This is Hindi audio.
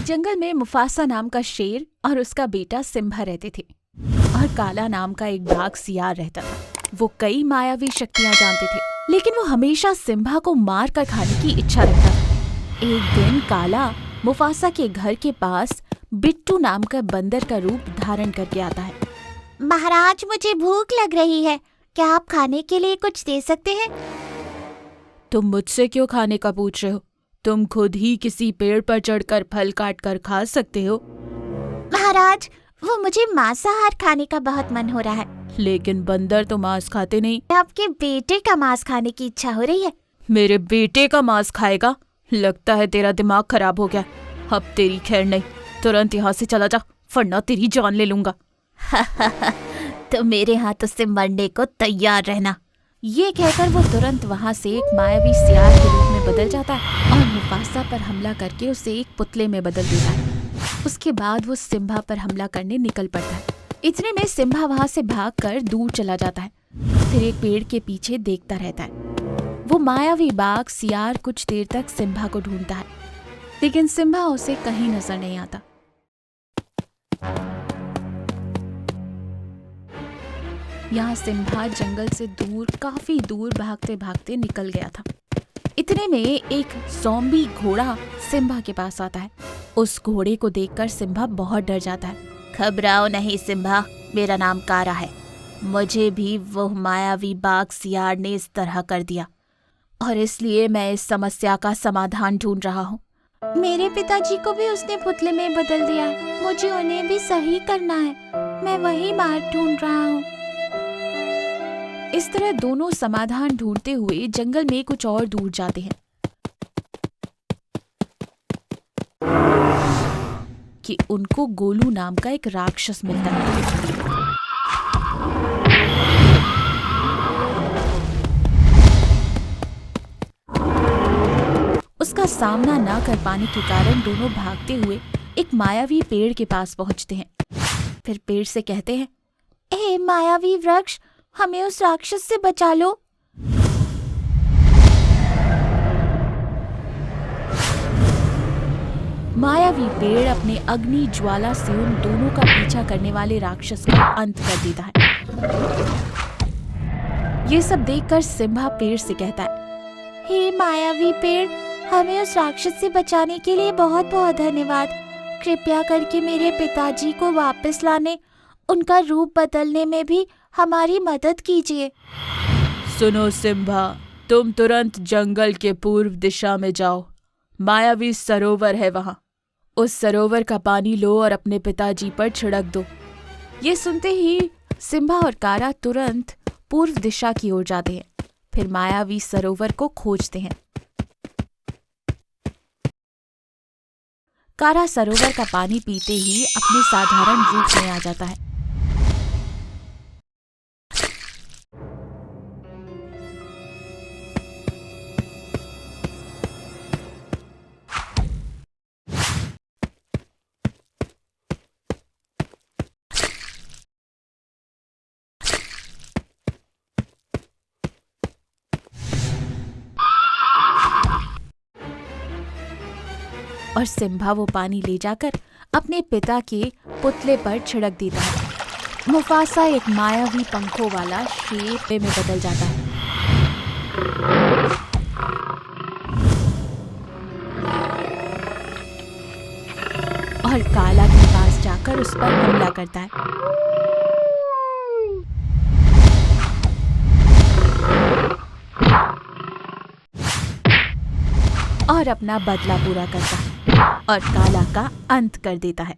जंगल में मुफासा नाम का शेर और उसका बेटा सिम्बा रहते थे और काला नाम का एक बाघ सियार रहता था। वो कई मायावी शक्तियां जानते थे, लेकिन वो हमेशा सिम्बा को मार कर खाने की इच्छा रखता था। एक दिन काला मुफासा के घर के पास बिट्टू नाम का बंदर का रूप धारण करके आता है। महाराज, मुझे भूख लग रही है, क्या आप खाने के लिए कुछ दे सकते हैं? तुम मुझसे क्यों खाने का पूछ रहे हो? तुम खुद ही किसी पेड़ पर चढ़कर फल काट कर खा सकते हो। महाराज, वो मुझे मांसाहार खाने का बहुत मन हो रहा है। लेकिन बंदर तो मांस खाते नहीं। आपके बेटे का मांस खाने की इच्छा हो रही है। मेरे बेटे का मांस खाएगा? लगता है तेरा दिमाग खराब हो गया। अब तेरी खैर नहीं, तुरंत यहाँ से चला जा, वरना तेरी जान ले लूंगा। तो मेरे हाथों से मरने को तैयार रहना। ये कहकर वो तुरंत वहाँ से एक मायावी सियार के रूप में बदल जाता है और मुफासा पर हमला करके उसे एक पुतले में बदल देता है। उसके बाद वो सिम्बा पर हमला करने निकल पड़ता है। इतने में सिम्बा वहाँ से भागकर दूर चला जाता है, फिर एक पेड़ के पीछे देखता रहता है। वो मायावी बाघ सियार कुछ देर तक सिम्बा को ढूंढता है, लेकिन सिम्बा उसे कहीं नजर नहीं आता। यहाँ सिम्बा जंगल से दूर, काफी दूर भागते भागते निकल गया था। इतने में एक ज़ॉम्बी घोड़ा सिम्बा के पास आता है। उस घोड़े को देखकर सिम्बा बहुत डर जाता है। घबराओ नहीं सिम्बा, मेरा नाम कारा है। मुझे भी वो मायावी बाघ सियार ने इस तरह कर दिया और इसलिए मैं इस समस्या का समाधान ढूंढ रहा हूँ। मेरे पिताजी को भी उसने पुतले में बदल दिया है, मुझे उन्हें भी सही करना है। मैं वही मार्ग ढूंढ रहा हूँ। इस तरह दोनों समाधान ढूंढते हुए जंगल में कुछ और दूर जाते हैं कि उनको गोलू नाम का एक राक्षस मिलता है। उसका सामना ना कर पाने के कारण दोनों भागते हुए एक मायावी पेड़ के पास पहुंचते हैं। फिर पेड़ से कहते हैं, हे मायावी वृक्ष, हमें उस राक्षस से बचा लो। मायावी पेड़ अपने अग्नि ज्वाला से उन दोनों का पीछा करने वाले राक्षस का अंत कर देता है। ये सब देखकर सिम्बा पेड़ से कहता है, हे मायावी पेड़, हमें उस राक्षस से बचाने के लिए बहुत बहुत धन्यवाद। कृपया करके मेरे पिताजी को वापस लाने, उनका रूप बदलने में भी हमारी मदद कीजिए। सुनो सिम्बा, तुम तुरंत जंगल के पूर्व दिशा में जाओ। मायावी सरोवर है वहां। उस सरोवर का पानी लो और अपने पिताजी पर छिड़क दो। ये सुनते ही सिम्बा और कारा तुरंत पूर्व दिशा की ओर जाते हैं, फिर मायावी सरोवर को खोजते हैं। कारा सरोवर का पानी पीते ही अपने साधारण रूप में आ जाता है। और सिम्बा वो पानी ले जाकर अपने पिता के पुतले पर छिड़क देता है। मुफासा एक मायावी पंखों वाला शेर में बदल जाता है और काला के पास जाकर उस पर हमला करता है। और अपना बदला पूरा करता है और काला का अंत कर देता है।